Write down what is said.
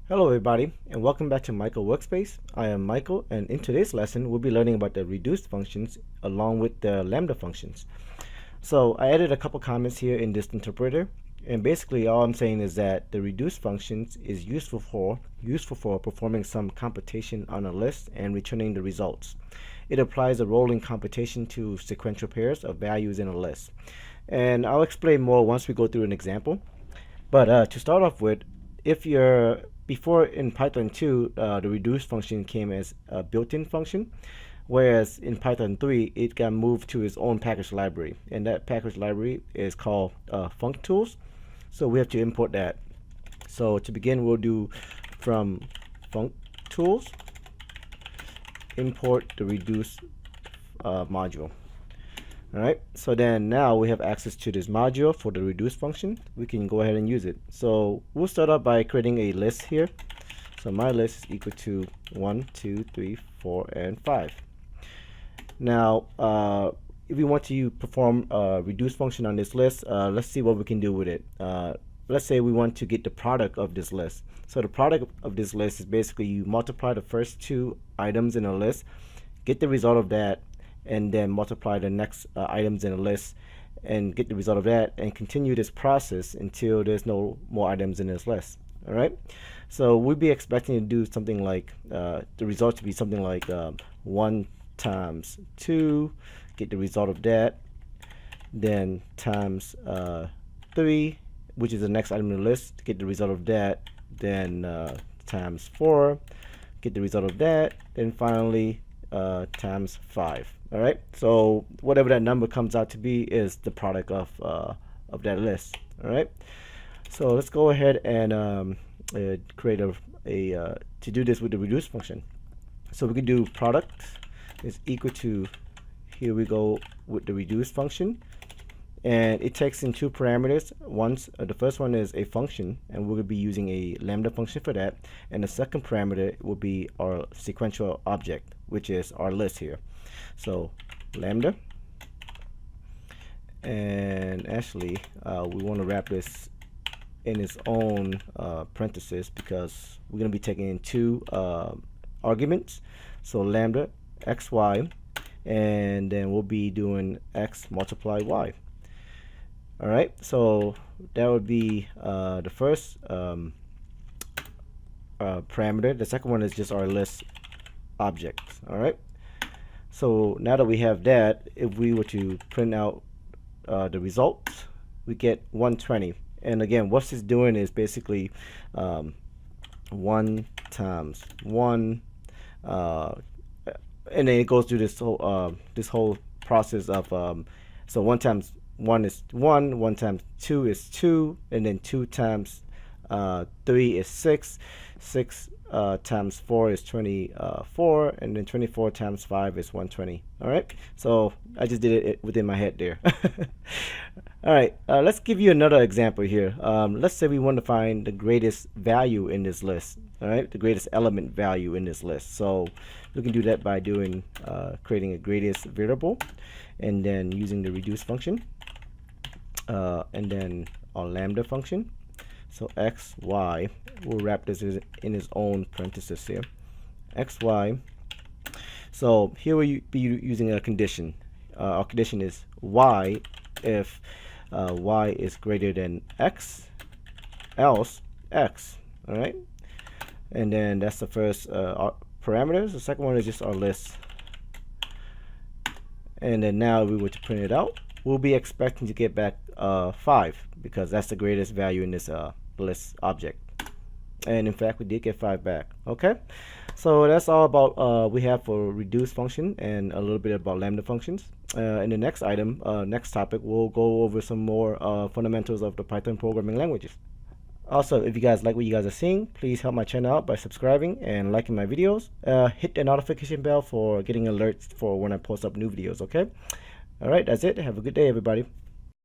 Hello everybody, and welcome back to Michael Workspace. I am Michael, and in today's lesson we'll be learning about the reduced functions along with the Lambda functions. So I added a couple comments here in this interpreter, and basically all I'm saying is that the reduced functions is useful for performing some computation on a list and returning the results. It applies a rolling computation to sequential pairs of values in a list. And I'll explain more once we go through an example. But to start off with, if you're before in Python 2, the reduce function came as a built-in function, whereas in Python 3, it got moved to its own package library, and that package library is called functools. So we have to import that. So to begin, we'll do from functools import the reduce module. Alright, so then now we have access to this module for the reduce function. We can go ahead and use it. So we'll start out by creating a list here. So my list is equal to 1, 2, 3, 4, and 5. Now, if we want to perform a reduce function on this list, let's see what we can do with it. Let's say we want to get the product of this list. So the product of this list is basically you multiply the first two items in a list, get the result of that, and then multiply the next items in a list and get the result of that, and continue this process until there's no more items in this list. All right, so we'd be expecting to do something like the result to be something like 1 times 2, get the result of that, then times 3, which is the next item in the list, get the result of that, then times 4, get the result of that, then finally times 5. All right, so whatever that number comes out to be is the product of that list. All right, so let's go ahead and create to do this with the reduce function. So we can do product is equal to, here we go with the reduce function, and it takes in two parameters. The first one is a function, and we're going to be using a lambda function for that, and the second parameter will be our sequential object, which is our list here. So lambda, and actually we want to wrap this in its own parentheses because we're going to be taking in two arguments. So lambda xy, and then we'll be doing x multiply y. All right, so that would be the first parameter. The second one is just our list object. All right, so now that we have that, if we were to print out the results, we get 120. And again, what this is doing is basically 1 times 1, and then it goes through this whole process of so 1 times 1 is 1, 1 times 2 is 2, and then 2 times 3 is 6, 6 times 4 is 24, and then 24 times 5 is 120. All right, so I just did it within my head there. All right, let's give you another example here. Let's say we want to find the greatest value in this list. All right, the greatest element value in this list. So we can do that by doing creating a greatest variable, and then using the reduce function, and then our lambda function. So x, y, we'll wrap this in its own parenthesis here. X, y. So here we'll be using a condition. Our condition is y if y is greater than x, else x. All right, and then that's the first parameters. The second one is just our list. And then now if we were to print it out, we'll be expecting to get back 5 because that's the greatest value in this list object. And in fact, we did get 5 back. Okay, so that's all about we have for reduce function and a little bit about lambda functions. In the next item, next topic, we'll go over some more fundamentals of the Python programming languages. Also, if you guys like what you guys are seeing, please help my channel out by subscribing and liking my videos. Hit the notification bell for getting alerts for when I post up new videos. Okay, all right, that's it. Have a good day, everybody.